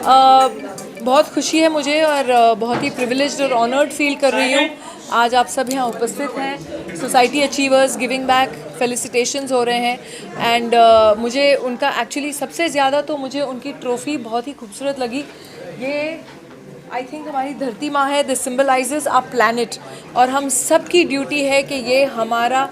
बहुत खुशी है मुझे और बहुत ही प्रिविलेज्ड और ऑनर्ड फील कर रही हूँ। आज आप सब यहाँ उपस्थित हैं। Society achievers giving back felicitations हो रहे हैं एंड मुझे उनका एक्चुअली सबसे ज़्यादा तो मुझे उनकी ट्रॉफ़ी बहुत ही खूबसूरत लगी। ये आई थिंक हमारी धरती माँ है, दिस सिम्बलाइजेस आवर प्लैनेट और हम सब की ड्यूटी है कि ये हमारा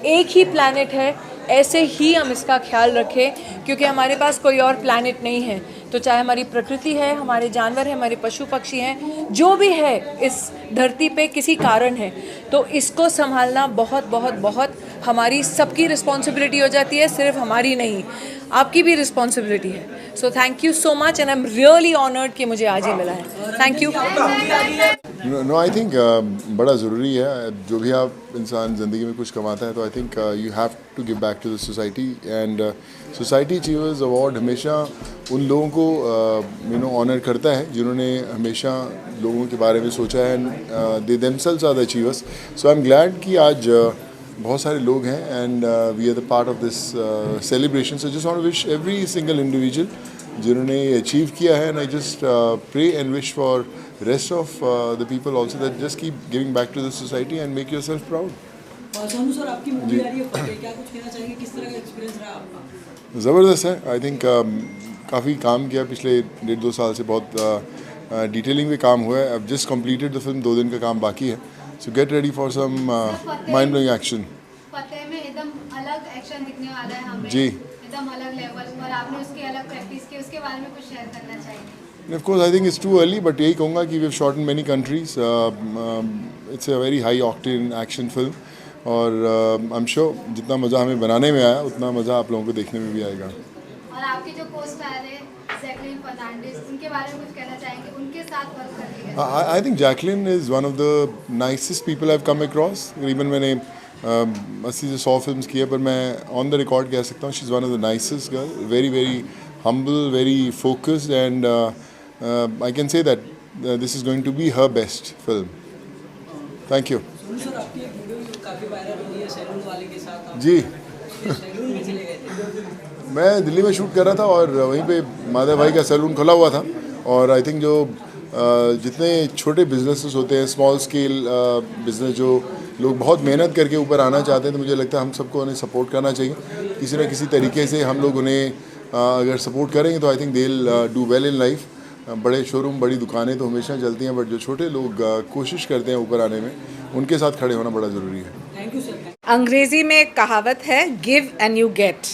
एक ही प्लैनेट है, ऐसे ही हम इसका ख्याल रखें क्योंकि हमारे पास कोई और प्लैनेट नहीं है। तो चाहे हमारी प्रकृति है, हमारे जानवर हैं, हमारे पशु पक्षी हैं, जो भी है इस धरती पे किसी कारण है, तो इसको संभालना बहुत बहुत बहुत हमारी सबकी रिस्पॉन्सिबिलिटी हो जाती है, सिर्फ हमारी नहीं, आपकी भी रिस्पॉन्सिबिलिटी है। So thank you so much and I am really honoured कि मुझे आज ही मिला है। Thank you. No I think बड़ा ज़रूरी है, जो भी आप इंसान ज़िंदगी में कुछ कमाता है तो I think you have to give back to the society and society achievers award हमेशा उन लोगों को ऑनर करता है जिन्होंने हमेशा लोगों के बारे में सोचा है and they themselves are the achievers. So I am glad कि आज बहुत सारे लोग हैं and we are the part of this celebration. So just want to wish every single individual जिन्होंने अचीव किया है and I just pray and wish for rest of the people also that just keep giving back to the society and make yourself proud. Sonu sir, आपकी movie आ रही है, क्या कुछ कहना चाहेंगे, किस तरह का एक्सपीरियंस रहा आपका? ज़बरदस्त है। आई थिंक काफ़ी काम किया पिछले 1.5-2 साल से, बहुत डिटेलिंग में काम हुआ है। अब जस्ट कंप्लीटेड द फिल्म, 2 दिन का काम बाकी है। So get ready for some mind blowing action. Fateh में एकदम अलग एक्शन दिखने वाला है हमें, जी, एकदम अलग लेवल, और आपने उसकी अलग प्रैक्टिस की, उसके बारे में कुछ शेयर करना चाहिए? Of course, I think it's too early, but यही कहूँगा कि we've shot in many countries. It's a very high octane action film और I'm sure जितना मज़ा हमें बनाने में आया उतना मज़ा आप लोगों को देखने में भी आएगा। और आपके जो co-star है जैकलीन फर्नांडिस, उनके बारे में कुछ कहना चाहेंगे, उनके साथ वर्क करके कैसा? I think Jacqueline is one of the nicest people I've come across. तकरीबन मैंने 80 से 100 फिल्म्स की है, पर मैं on the record कह सकता हूँ she's one of the nicest girl, very very humble, very focused and I can say that this is going to be her best film. Thank you. Sonu sir, आपकी एक video काफ़ी viral हुई है salon वाले के साथ, आप जी, सैलून में चले गए थे। मैं दिल्ली में शूट कर रहा था और वहीं पे माधव भाई का सैलून खुला हुआ था और आई थिंक जो जितने छोटे बिजनेसेस होते हैं, स्मॉल स्केल बिजनेस, जो लोग बहुत मेहनत करके ऊपर आना चाहते हैं, तो मुझे लगता है हम सबको उन्हें सपोर्ट करना चाहिए किसी न किसी तरीके से। हम लोग उन्हें अगर सपोर्ट करेंगे तो I think they will do well in life. बड़े शोरूम, बड़ी दुकानें तो हमेशा चलती हैं, बट जो छोटे लोग कोशिश करते हैं ऊपर आने में, उनके साथ खड़े होना बड़ा ज़रूरी है। Thank you sir. अंग्रेजी में एक कहावत है, give and you get.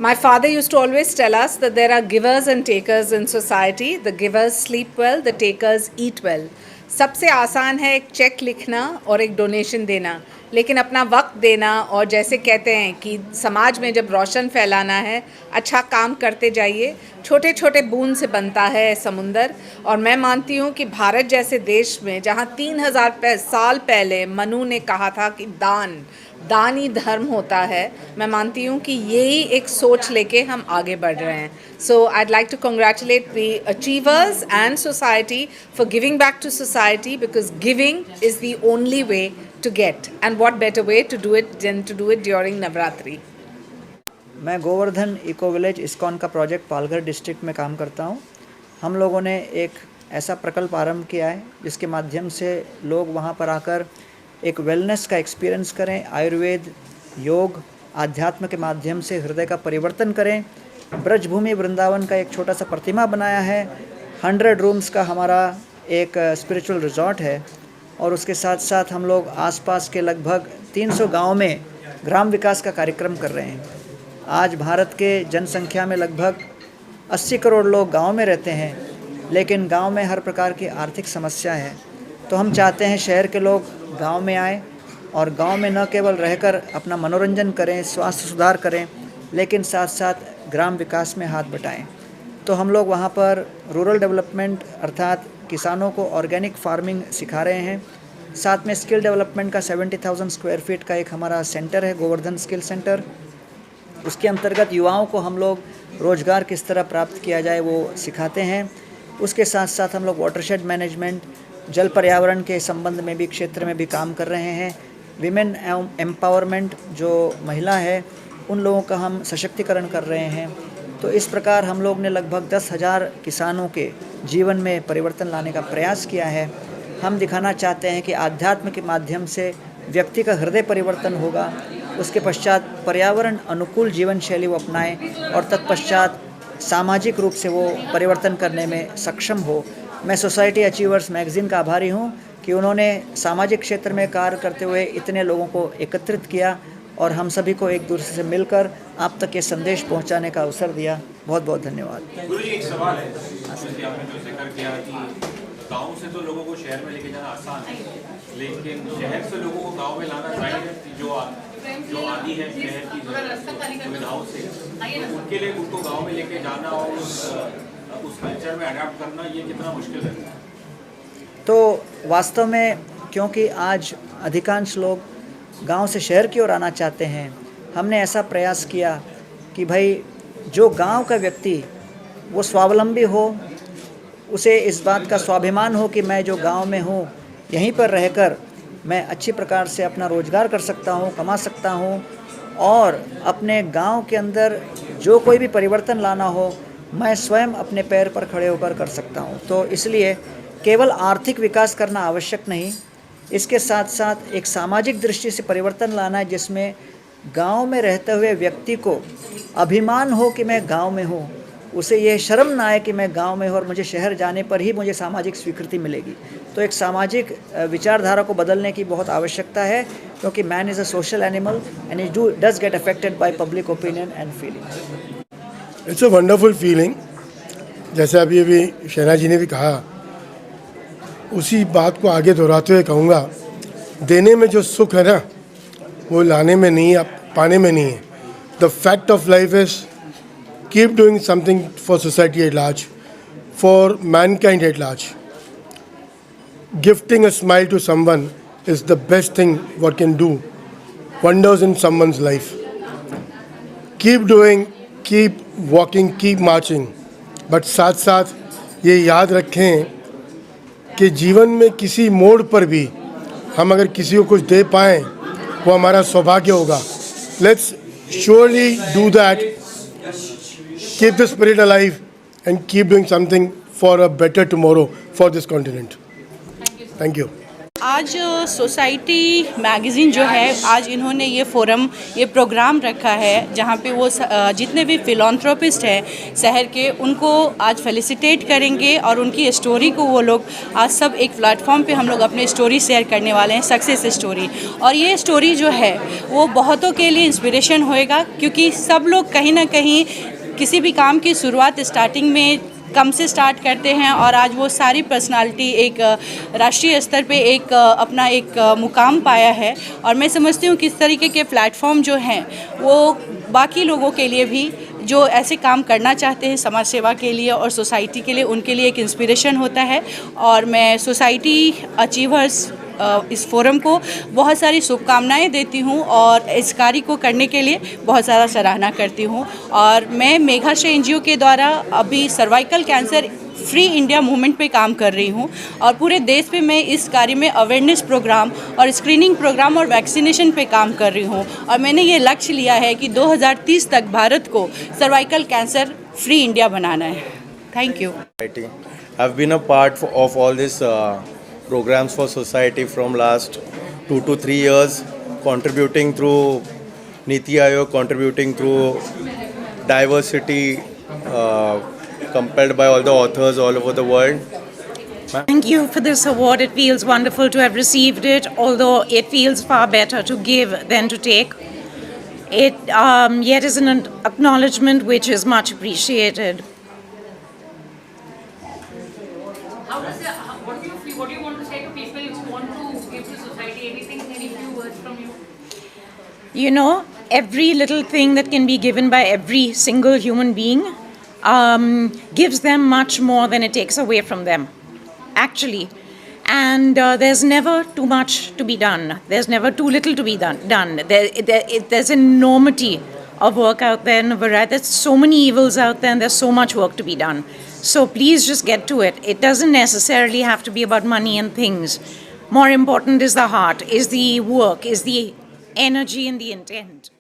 My father use to always tell us that there are givers and takers in society. The givers sleep well, the takers eat well. सबसे आसान है एक चेक लिखना और एक डोनेशन देना, लेकिन अपना वक्त देना और जैसे कहते हैं कि समाज में जब रोशन फैलाना है, अच्छा काम करते जाइए। छोटे छोटे बूंद से बनता है समुंदर। और मैं मानती हूँ कि भारत जैसे देश में, जहाँ 3000 साल पहले मनु ने कहा था कि दान ही धर्म होता है, मैं मानती हूँ कि यही एक सोच लेके हम आगे बढ़ रहे हैं। सो I'd like to congratulate the achievers and society for giving back to society, because giving is the only way to get, and what better way to do it than to do it during Navratri. मैं Govardhan eco village ISKCON का project Palghar district में काम करता हूँ। हम लोगों ने एक ऐसा प्रकल्प आरंभ किया है जिसके माध्यम से लोग वहाँ पर आकर एक वेलनेस का एक्सपीरियंस करें, आयुर्वेद, योग, आध्यात्म के माध्यम से हृदय का परिवर्तन करें। ब्रजभूमि वृंदावन का एक छोटा सा प्रतिमा बनाया है। 100 रूम्स का हमारा एक स्पिरिचुअल रिजॉर्ट है और उसके साथ साथ हम लोग आसपास के लगभग 300 गाँव में ग्राम विकास का कार्यक्रम कर रहे हैं। आज भारत के जनसंख्या में लगभग 80 करोड़ लोग गांव में रहते हैं, लेकिन गांव में हर प्रकार की आर्थिक समस्या है। तो हम चाहते हैं शहर के लोग गांव में आएँ और गांव में न केवल रहकर अपना मनोरंजन करें, स्वास्थ्य सुधार करें, लेकिन साथ साथ ग्राम विकास में हाथ बटाएं। तो हम लोग वहाँ पर रूरल डेवलपमेंट अर्थात किसानों को ऑर्गेनिक फार्मिंग सिखा रहे हैं। साथ में स्किल डेवलपमेंट का 70,000 स्क्वायर फीट का एक हमारा सेंटर है, गोवर्धन स्किल सेंटर। उसके अंतर्गत युवाओं को हम लोग रोज़गार किस तरह प्राप्त किया जाए वो सिखाते हैं। उसके साथ साथ हम लोग वाटरशेड मैनेजमेंट, जल पर्यावरण के संबंध में भी क्षेत्र में भी काम कर रहे हैं। विमेन एम्पावरमेंट, जो महिला है उन लोगों का हम सशक्तिकरण कर रहे हैं। तो इस प्रकार हम लोग ने लगभग 10,000 किसानों के जीवन में परिवर्तन लाने का प्रयास किया है। हम दिखाना चाहते हैं कि आध्यात्म के माध्यम से व्यक्ति का हृदय परिवर्तन होगा, उसके पश्चात पर्यावरण अनुकूल जीवन शैली वो अपनाएं और तत्पश्चात सामाजिक रूप से वो परिवर्तन करने में सक्षम हो। मैं सोसाइटी अचीवर्स मैगज़ीन का आभारी हूँ कि उन्होंने सामाजिक क्षेत्र में कार्य करते हुए इतने लोगों को एकत्रित किया और हम सभी को एक दूसरे से मिलकर आप तक ये संदेश पहुंचाने का अवसर दिया। बहुत बहुत धन्यवाद। गुरुजी, एक सवाल है, जैसे आपने जो जिक्र किया कि गांव से तो लोगों को शहर में लेके जाना आसान है, लेकिन शहर से लोगों को गांव में लाना चाहिए। जो आदि है शहर की सुविधाओं से, तो उनके लिए उनको गांव में लेके जाना और उस कल्चर में अडैप्ट करना, ये कितना मुश्किल है? तो वास्तव में क्योंकि आज अधिकांश लोग गांव से शहर की ओर आना चाहते हैं, हमने ऐसा प्रयास किया कि भाई जो गांव का व्यक्ति वो स्वावलंबी हो, उसे इस बात का स्वाभिमान हो कि मैं जो गांव में हूँ यहीं पर रहकर मैं अच्छी प्रकार से अपना रोजगार कर सकता हूँ, कमा सकता हूँ और अपने गांव के अंदर जो कोई भी परिवर्तन लाना हो मैं स्वयं अपने पैर पर खड़े होकर कर सकता हूँ। तो इसलिए केवल आर्थिक विकास करना आवश्यक नहीं, इसके साथ साथ एक सामाजिक दृष्टि से परिवर्तन लाना है जिसमें गांव में रहते हुए व्यक्ति को अभिमान हो कि मैं गांव में हूँ, उसे ये शर्म ना आए कि मैं गांव में हूँ और मुझे शहर जाने पर ही मुझे सामाजिक स्वीकृति मिलेगी। तो एक सामाजिक विचारधारा को बदलने की बहुत आवश्यकता है क्योंकि man is a social animal and it does get affected by public opinion and feelings. It's a wonderful feeling. जैसे अभी शहना जी ने भी कहा, उसी बात को आगे दोहराते हुए कहूँगा, देने में जो सुख है ना वो लाने में नहीं, आप पाने में नहीं है। The fact of life is keep doing something for society at large, for Mankind at large. Gifting a smile to someone is the best thing what can do wonders in someone's life. Keep doing, keep walking, keep marching. But साथ साथ ये याद रखें कि जीवन में किसी मोड़ पर भी हम अगर किसी को कुछ दे पाएँ वो हमारा सौभाग्य होगा. Let's surely do that. Keep the spirit alive and keep doing something for a better tomorrow for this continent. Thank you. आज सोसाइटी मैगज़ीन जो है, आज इन्होंने ये फोरम, ये प्रोग्राम रखा है जहाँ पे वो जितने भी फिलॉन्थ्रोपिस्ट हैं शहर के, उनको आज फेलिसिटेट करेंगे और उनकी स्टोरी को वो लोग आज सब एक प्लेटफॉर्म पे हम लोग अपने स्टोरी शेयर करने वाले हैं, सक्सेस स्टोरी. और ये स्टोरी जो है वो बहुतों के लिए इंस्पिरेशन होएगा क्योंकि सब लोग कहीं ना कहीं किसी भी काम की शुरुआत स्टार्टिंग में कम से स्टार्ट करते हैं और आज वो सारी पर्सनालिटी एक राष्ट्रीय स्तर पे एक अपना एक मुकाम पाया है. और मैं समझती हूँ कि इस तरीके के प्लेटफॉर्म जो हैं वो बाकी लोगों के लिए भी जो ऐसे काम करना चाहते हैं समाज सेवा के लिए और सोसाइटी के लिए, उनके लिए एक इंस्पिरेशन होता है. और मैं सोसाइटी अचीवर्स इस फोरम को बहुत सारी शुभकामनाएं देती हूं और इस कार्य को करने के लिए बहुत ज़्यादा सराहना करती हूं. और मैं मेघाश्रय एनजीओ के द्वारा अभी cervical cancer free India movement पे काम कर रही हूं और पूरे देश पे मैं इस कार्य में अवेयरनेस प्रोग्राम और स्क्रीनिंग प्रोग्राम और वैक्सीनेशन पे काम कर रही हूं. और मैंने ये लक्ष्य लिया है कि 2030 तक भारत को सर्वाइकल कैंसर फ्री इंडिया बनाना है. Thank you. I've been a part of all these programs for society from last 2 to 3 years, contributing through Niti Aayog, contributing through diversity compelled by all the authors all over the world. Thank you for this award. It feels wonderful to have received it, although it feels far better to give than to take. It yet is an acknowledgement which is much appreciated. What do you want to say to people who want to give to society? Any few words from you? You know, every little thing that can be given by every single human being gives them much more than it takes away from them, actually. And there's never too much to be done. There's never too little to be done. There's an enormity of work out there, and there's so many evils out there, and there's so much work to be done. So please just get to it. It doesn't necessarily have to be about money and things. More important is the heart, is the work, is the energy and the intent.